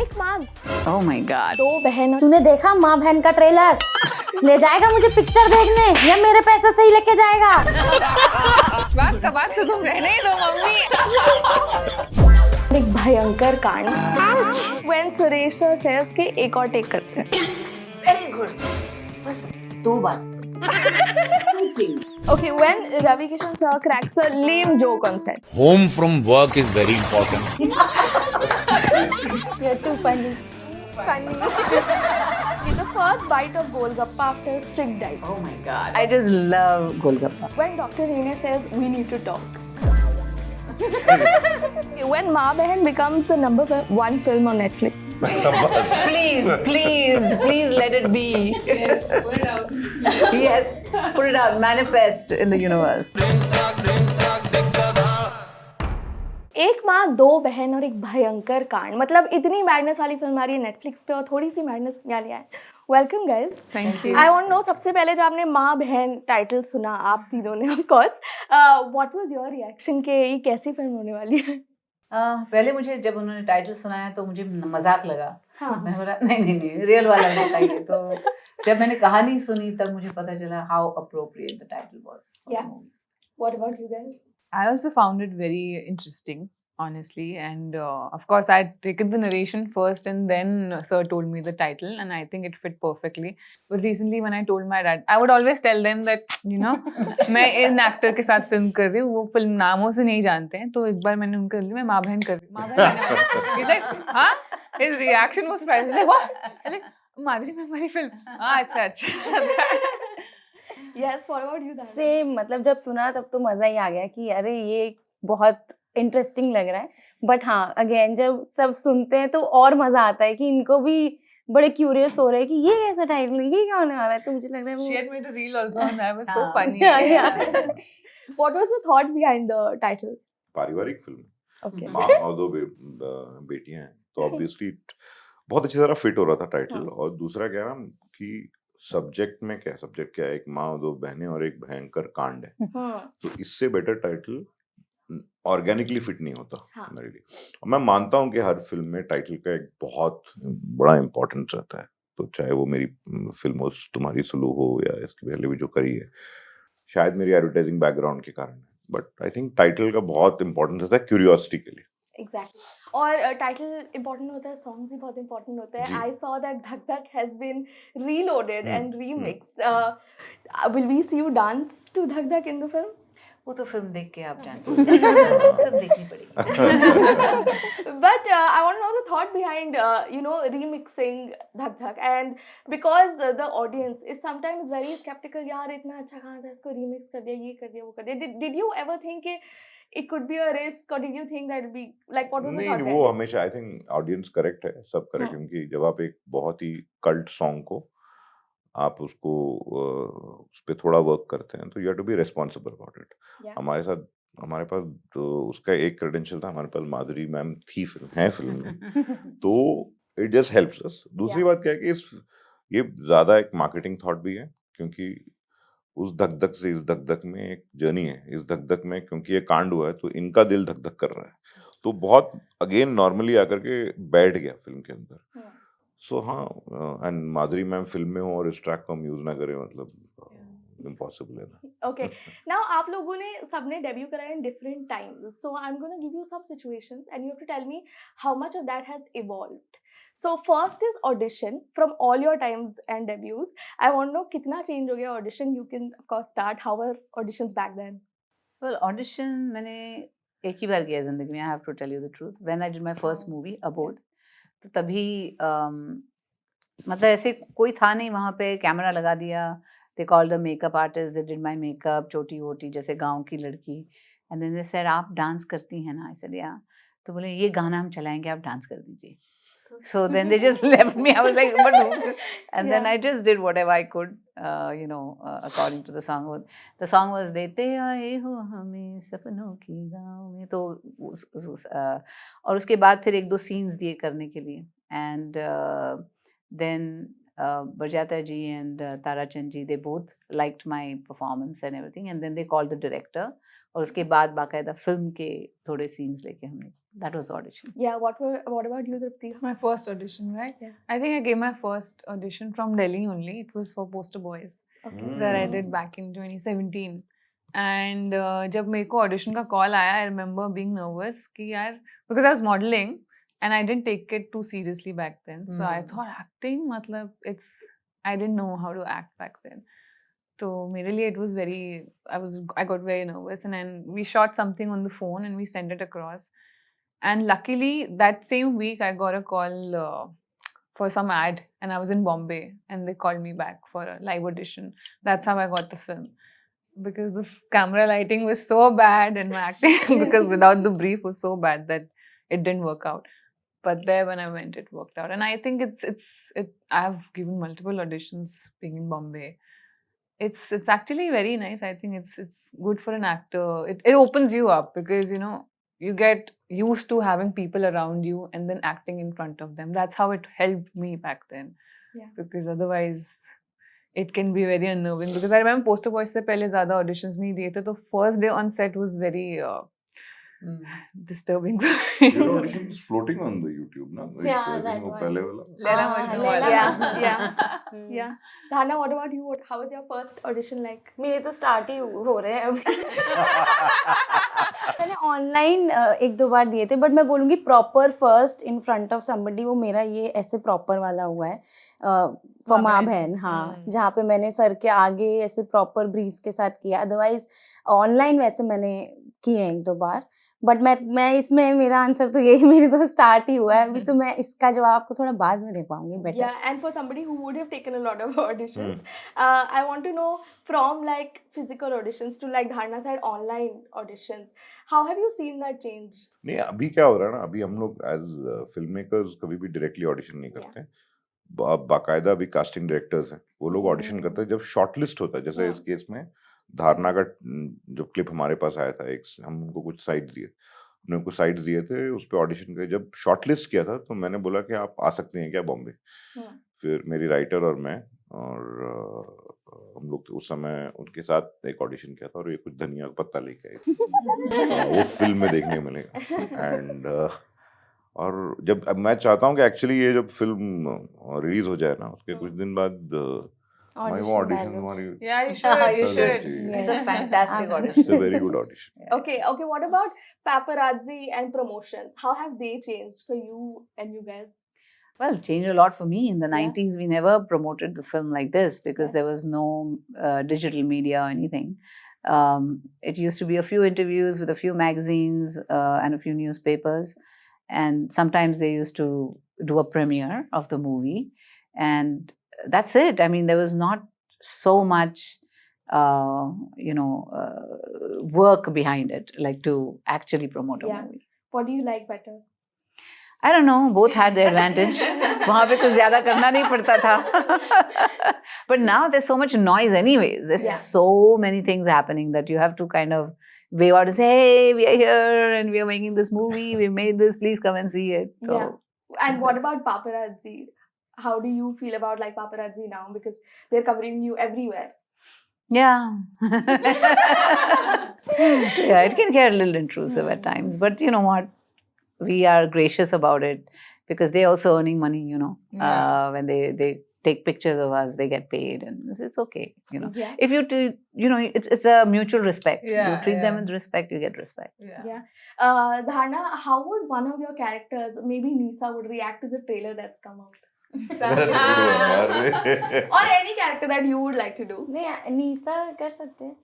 एक माँ Oh my god. दो बहन। तूने देखा माँ बहन का ट्रेलर? ले जाएगा मुझे पिक्चर देखने या मेरे पैसे से ही लेके जाएगा? बात का बात तो तुम रहने ही दो मम्मी। एक भयंकर कांड। When सुरेश सर says कि एक और टेक करते हैं। वेरी गुड, बस दो बात। Okay, when Ravi Kishan sir cracks a lame joke on set. Home from work is very important. You're too funny. Funny. The first bite of Golgappa after a strict diet. Oh my god. I just love Golgappa. When Dr. Rene says we need to talk. When Ma Behan becomes the #1 film on Netflix. Please let it be. Yes, put it out. Yes, put it out. Manifest in the universe. एक माँ दो बहन और एक भयंकर कांड, मतलब इतनी मैडनेस वाली फिल्म आ रही है नेटफ्लिक्स पे और थोड़ी सी मैडनेस यहाँ लिया है। Welcome guys. Thank you. I want know, सबसे पहले जब आपने माँ बहन टाइटल सुना आप तीनों ने, of course, what was your reaction के ये कैसी फिल्म होने वाली है? पहले मुझे जब उन्होंने टाइटल सुनाया तो मुझे मजाक लगा। हाँ। मैंने बोला नहीं रियल वाला नहीं चाहिए। तो जब मैंने कहानी सुनी तब मुझे पता चला how appropriate the title was. Yeah. What about you guys? I also found it very interesting, honestly, and of course I'd taken the narration first and then sir told me the title and I think it fit perfectly. But recently when I told my dad, I would always tell them that, you know, मैं इन actor के साथ film कर रही हूँ, वो film नामों से नहीं जानते हैं, तो एक बार मैंने उनको बोला मैं माँ बहन कर रही हूँ, माँ बहन करने वाली हूँ। He's like, हाँ? His reaction was surprising, like what? I'm like, Madhuri ma'am वाली फिल्म, हाँ अच्छा। Yes, what about you? Dana? Same, मतलब जब सुना तब तो मजा ही आ गया कि अरे ये बहुत इंटरेस्टिंग लग रहा है। बट हाँ, अगेन जब सब सुनते हैं तो और मजा आता है कि इनको भी बड़े क्यूरियस हो रहे हैं कि ये कैसा टाइटल है, ये क्या होने वाला है। तो मुझे लग रहा है She had made a reel also and that was so हाँ. funny. Yeah. What was the thought behind the title? पारिवारिक फिल्म Okay. माँ और दो बेटियां हैं, तो ऑब्वियसली बहुत अच्छी तरह फिट हो रहा था टाइटल। और दूसरा क्या है ना कि सब्जेक्ट क्या है, एक माँ और दो बहनें और एक भयंकर कांड है, तो इससे बेटर टाइटल ऑर्गेनिकली फिट नहीं होता हाँ. मेरे लिए। और मैं मानता हूँ कि हर फिल्म में टाइटल का एक बहुत बड़ा इम्पोर्टेंस रहता है, तो चाहे वो मेरी फिल्म हो तुम्हारी सुलू हो या इसके पहले भी जो करी है, शायद मेरी एडवर्टाइजिंग बैकग्राउंड के कारण है, बट आई थिंक टाइटल का बहुत इंपॉर्टेंस रहता है क्यूरियोसिटी के लिए। Exactly. और टाइटल इम्पोर्टेंट होता है, सॉन्ग्स भी बहुत इम्पोर्टेंट होते हैं। जी। I saw that Dhak Dhak has been reloaded and remixed. Will we see you dance to Dhak Dhak in the film? वो तो फिल्म देख के आप जानते हैं, फिल्म देखनी पड़ेगी। But I want to know the thought behind remixing Dhak Dhak, and because the audience is sometimes very skeptical, यार इतना अच्छा गाना था, इसको remix कर दिया, ये कर दिया, वो कर दिया. Did you ever think it could be a risk, or did you think that it'd be like, what was the नहीं, thought वो behind it? हमेशा आई थिंक ऑडियंस करेक्ट है, सब करेक्ट, हाँ. क्योंकि जब आप एक बहुत ही कल्ट सॉन्ग को आप उसको उस पे थोड़ा वर्क करते हैं तो you have to be responsible about it. Yeah. हमारे पास तो उसका एक क्रेडेंशियल था, हमारे पास माधुरी मैम थी फिल्म में, तो इट जस्ट हेल्प्स अस। दूसरी Yeah. बात क्या है कि ये ज्यादा एक मार्केटिंग थॉट भी है, क्योंकि उस धक धक से इस धक धक में एक जर्नी है। इस धक धक में क्योंकि ये कांड हुआ है तो इनका दिल धक धक कर रहा है, तो बहुत अगेन नॉर्मली आकर के बैठ गया फिल्म के अंदर। हाँ. सो हाँ, एंड माधुरी मैम फिल्म में हो और इस ट्रैक को हम यूज ना करें, मतलब इम्पॉसिबल है ना। Okay. Now आप लोगों ने सबने डेब्यू करा in different times, so I'm gonna give you some situations and you have to tell me how much of that has evolved. So first is audition. From all your times and debuts, I want to know कितना change हो गया audition. You can of course start. How were auditions back then? Well, audition मैंने एक ही बार किया जिंदगी में, I have to tell you the truth. When I did my first movie, अबोध, तो तभी मतलब ऐसे कोई था नहीं वहाँ पे, कैमरा लगा दिया, they called the makeup artist, they did my makeup, छोटी वोटी जैसे गांव की लड़की, and then they said आप डांस करती हैं ना? I said yeah. तो बोले ये गाना हम चलाएंगे, आप डांस कर दीजिए। So then they just left me. I was like, but no. And then I just did whatever I could, according to the song. The song was देते आए हो हमें सपनों की गाँव में, तो और उसके बाद फिर एक दो scenes दिए करने के लिए, and then Barjata ji and Tara Chand ji, they both liked my performance and everything, and then they called the director. और उसके बाद बाकायदा फिल्म के थोड़े scenes लेके हमने, that was the audition. Yeah, what about you, Tripti? My first audition, right? Yeah. I think I gave my first audition from Delhi only. It was for Poster Boys Okay. that I did back in 2017. And जब मेरे को audition का call आया, I remember being nervous कि यार, because I was modeling and I didn't take it too seriously back then. So I thought acting, मतलब I didn't know how to act back then. So मेरे लिए it was I got very nervous, and then we shot something on the phone and we sent it across. And luckily that same week I got a call for some ad, and I was in Bombay, and they called me back for a live audition. That's how I got the film. Because the camera lighting was so bad and my acting, because without the brief was so bad that it didn't work out. But there when I went, it worked out. And I think I've given multiple auditions being in Bombay. It's actually very nice. I think it's good for an actor. It opens you up, because you get used to having people around you and then acting in front of them. That's how it helped me back then. Yeah. Because otherwise it can be very unnerving. Because I remember Poster Boys से पहले ज़्यादा auditions नहीं दिए थे, तो first day on set was very disturbing. Your audition was floating on the YouTube, na? Like, Yeah, I think that वो one. पहले वाला. Laila Majnu Laila वाला. Majnu. Yeah. Yeah. Dhana, what about you? How was your first audition like? मेरे तो start ही हो रहे हैं अभी. मैंने ऑनलाइन एक दो बार दिए थे, बट मैं बोलूँगी proper first in front of somebody वो मेरा ये ऐसे प्रॉपर वाला हुआ है फॉर माँ बहन. हाँ, जहाँ पे मैंने सर के आगे ऐसे प्रॉपर ब्रीफ के साथ किया. अदरवाइज ऑनलाइन वैसे मैंने किए एक दो बार, बट मैं इसमें मेरा आंसर तो यही, मेरी तो स्टार्ट ही हुआ है अभी, तो मैं इसका जवाब आपको थोड़ा बाद में दे पाऊंगी better. Yeah, and for somebody who would have taken a lot of auditions, I want to know from like physical auditions to like Dharna said online auditions, how have you seen that change? नहीं, अभी क्या हो रहा है ना, अभी हम लोग एज फिल्म मेकर्स कभी भी डायरेक्टली ऑडिशन नहीं करते. बाकायदा अभी कास्टिंग डायरेक्टर्स हैं, वो लोग ऑडिशन करते हैं जब शॉर्टलिस्ट होता है. जैसे इस केस में धारणा का जो क्लिप हमारे पास आया था, हम उनको कुछ साइट्स दिए, उन्होंने कुछ साइट्स दिए थे, उस पर ऑडिशन किया. जब शॉर्टलिस्ट किया था तो मैंने बोला कि आप आ सकते हैं क्या बॉम्बे. फिर मेरी राइटर और मैं और हम लोग उस समय उनके साथ एक ऑडिशन किया था, और ये कुछ धनिया का पत्ता लेके आए थे. वो फिल्म में देखने को मिलेगा. एंड और जब अब मैं चाहता हूँ कि एक्चुअली ये जब फिल्म रिलीज हो जाए ना, उसके कुछ दिन बाद मैं वो ऑडिशन हमारी. Yeah, you should. It's a fantastic audition. It's a very good audition. Okay, what about paparazzi and promotions? How have they changed for you and you guys? Well, changed a lot for me. In the 90s, we never promoted the film like this because there was no digital media or anything. It used to be a few interviews with a few magazines and a few newspapers. And sometimes they used to do a premiere of the movie. And that's it. I mean, there was not so much, work behind it, like to actually promote a movie. What do you like better? I don't know. Both had their advantage. वहाँ पे कुछ ज़्यादा करना नहीं पड़ता था. But now there's so much noise anyways. There's so many things happening that you have to kind of wave out and say, hey, we are here and we are making this movie. We made this. Please come and see it. So, And what about paparazzi? How do you feel about like paparazzi now? Because they're covering you everywhere. Yeah. Yeah, it can get a little intrusive at times. But you know what? We are gracious about it because they're also earning money, when they take pictures of us, they get paid, and it's okay, Yeah. If you treat, it's a mutual respect. Yeah, you treat them with respect, you get respect. Yeah. Dharna, how would one of your characters, maybe Nisa, would react to the trailer that's come out? That's a good one, यार. Or any character that you would like to do? नहीं, निशा कर सकते हैं.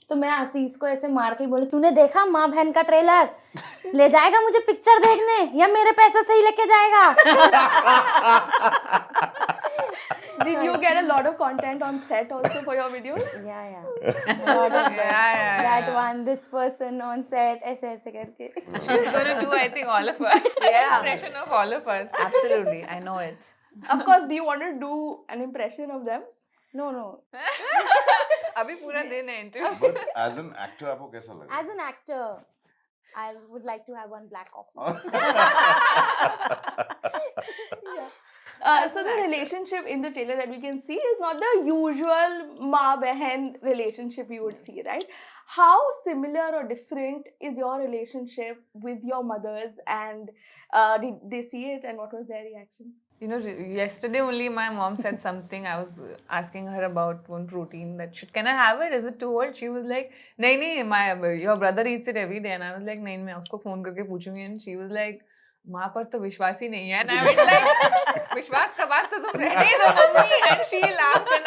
तो मैं आशीष को ऐसे मार के बोले, तूने देखा माँ बहन का ट्रेलर? ले जाएगा मुझे पिक्चर देखने या मेरे पैसे से ही लेके जाएगा? Did you get a lot of content on set also for your videos? Yeah. Lot of Yeah. that one, this person on set, ऐसे करके. She's going to do, I think, all of us. Yeah. Impression of all of us. Absolutely, I know it. Of course, do you want to do an impression of them? No. अभी पूरा दिन है interview. But as an actor, आपको कैसा लगा? As an actor, I would like to have one black coffee. So the relationship in the trailer that we can see is not the usual ma-behan relationship you would see, right? How similar or different is your relationship with your mothers, and did they see it, and what was their reaction? You know, yesterday only my mom said something. I was asking her about one protein that can I have it? Is it too old? She was like, "नहीं, your brother eats it every day." And I was like, "नहीं, मैं उसको phone करके पूछूंगी." And she was like, माँ पर तो विश्वास ही नहीं है. And I was like, विश्वास का बात तो तुम रहने दो mummy. And she laughed and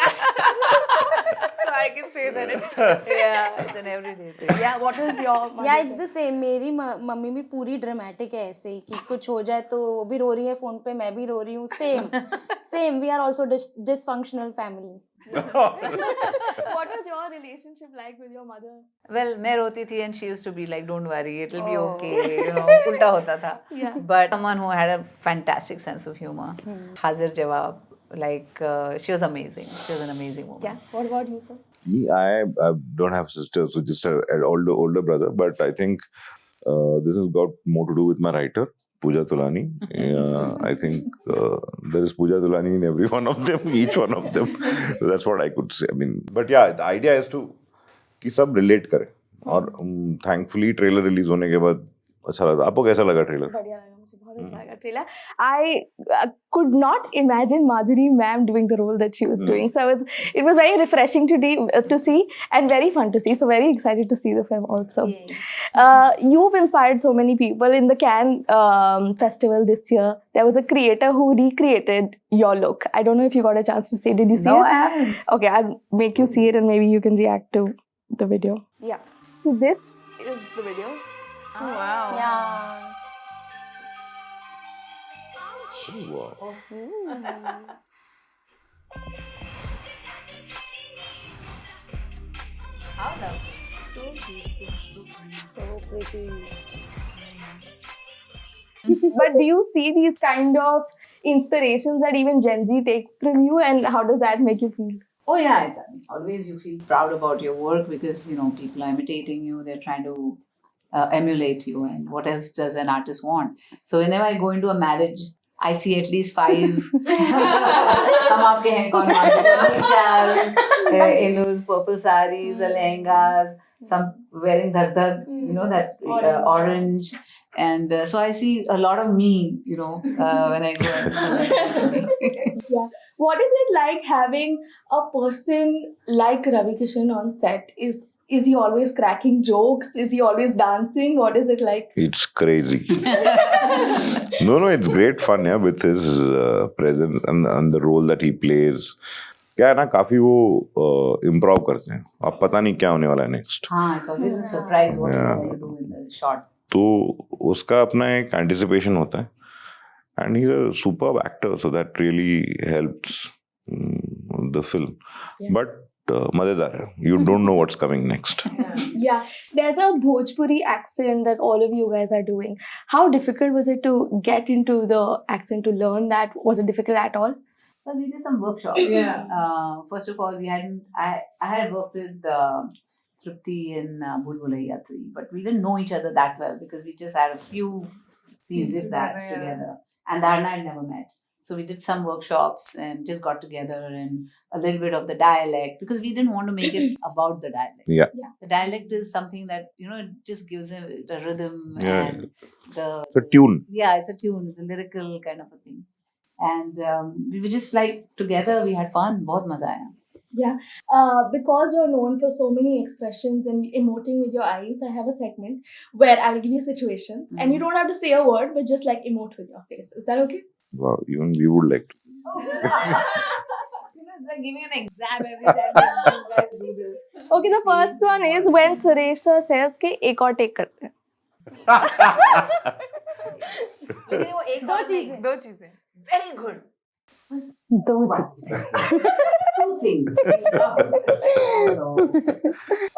so I can say that it's Yeah, it's an everyday thing. Yeah, what is your mother या इट्स द सेम. मेरी मम्मी भी पूरी ड्रामेटिक है ऐसे ही कि कुछ हो जाए तो वो भी रो रही है फोन पे, मैं भी रो रही हूँ. Same we are also dysfunctional family. What was your relationship like with your mother? Well, मैं रोती थी and she used to be like, don't worry, it'll be Oh. okay, you know, उल्टा होता था. Yeah. But someone who had a fantastic sense of humor, Hazir Jawab, like she was amazing. She was an amazing woman. Yeah. What about you, sir? Me, I don't have sisters, so just an older brother. But I think this has got more to do with my writer, Pooja Tulani. I think there is Pooja Tulani in every one of them, each one of them. So that's what I could say. I mean, but yeah, the idea is to कि सब relate करें. और thankfully trailer release होने के बाद अच्छा लगा. आपको कैसा लगा trailer? बढ़िया लगा मुझे, बहुत अच्छा लगा trailer. I could not imagine Madhuri ma'am doing the role that she was doing. So it was very refreshing to see and very fun to see. So very excited to see the film also. You've inspired so many people in the Cannes festival this year. There was a creator who recreated your look. I don't know if you got a chance to see. Did you see No, it? I haven't. Okay, I'll make you see it and maybe you can react to the video. Yeah. So this is the video. oh wow. या Wow. How lovely. So pretty. But do you see these kind of inspirations that even Gen Z takes from you, and how does that make you feel? Oh yeah, I mean, always you feel proud about your work because you know people are imitating you. They're trying to emulate you, and what else does an artist want? So whenever I go into a marriage, I see at least 5 हम आपके हैं कौन Nishal, in those purple saris, the lehengas, some wearing dhak, you know, that orange. And so I see a lot of me, you know, when I go and Yeah. What is it like having a person like Ravi Kishan on set? Is he always cracking jokes? Is he always dancing? What is it like? It's crazy. No, it's great fun, yeah, with his presence and the role that he plays. क्या है ना काफी वो improv करते हैं. अब पता नहीं क्या होने वाला है नेक्स्ट. हाँ, it's always a surprise what he's Yeah. going to do in the shot. तो उसका अपना एक एंटिसिपेशन होता है. And he's a superb actor, so that really helps the film. Yeah. But मजेदार है. You don't know what's coming next. Yeah, there's a Bhojpuri accent that all of you guys are doing. How difficult was it to get into the accent, to learn that? Was it difficult at all? Well, we did some workshops. Yeah. First of all, I had worked with Trupti in Bhool Bhulaiya 3, but we didn't know each other that well because we just had a few scenes with that together, yeah. together. And Dharna had never met. So we did some workshops and just got together and a little bit of the dialect because we didn't want to make it about the dialect. Yeah. The dialect is something that, you know, it just gives it a rhythm Yeah. and the... It's a tune. Yeah, it's a tune. It's a lyrical kind of a thing. And we were just like together, we had fun. बहुत मजा आया. Because you're known for so many expressions and emoting with your eyes, I have a segment where I'll give you situations and you don't have to say a word, but just like emote with your face. Is that okay? Wow, even we would like to. You know, it's like giving an exam every time you guys do this. Okay, the first one is when Suresh sir says कि एक और take करते हैं. लेकिन वो एक दो और नहीं, चीजें. दो चीजें. Very good. दो चीजें. 2 things.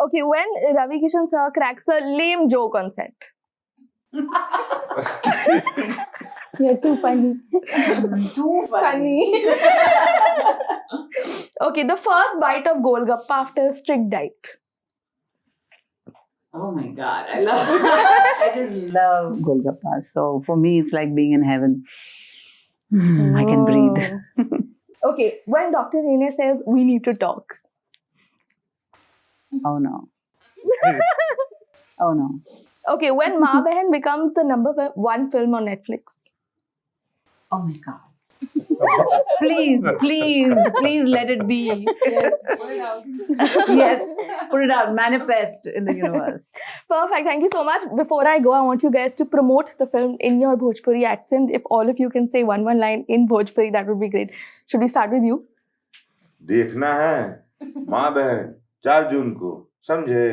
Okay, when Ravi Kishan sir cracks a lame joke on set. You're too funny. Too funny. Okay, the first bite of Golgappa after a strict diet. Oh my God, I just love Golgappa. So for me, it's like being in heaven. I can breathe. Okay, when Dr. Rene says we need to talk. Oh no. Oh no. Okay, when Ma Behan becomes the #1 film on Netflix. Oh my god. Please, please, please let it be. Yes, put it out. Yes, put it out, manifest in the universe. Perfect. Thank you so much. Before I go, I want you guys to promote the film in your Bhojpuri accent. If all of you can say one line in Bhojpuri, that would be great. Should we start with you? देखना है माँ बहन 4 जून को, समझे?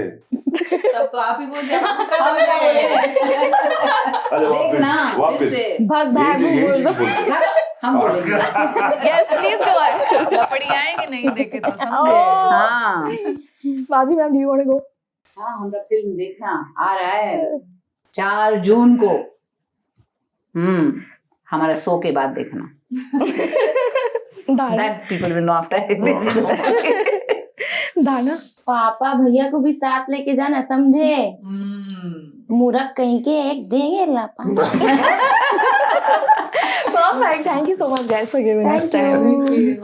सब तो आप ही बोल अरे वापस भग भाग यही बोल चीज दो। बोल दो। हम बोलेंगे। Yes, please go on. लपड़ी आएंगे नहीं देखे तो समझे। हाँ Madhi ma'am, do you want to go? हाँ, हमरा फिल्म देखना आ रहा है 4 जून को। हमारा शो के बाद देखना। Dana. That people will know after this. Dana. पापा भैया को भी साथ लेके जाना, समझे? मूर्ख कहीं के एक देंगे लापा। Perfect. Thank you so much, guys, for giving us Thank time. you.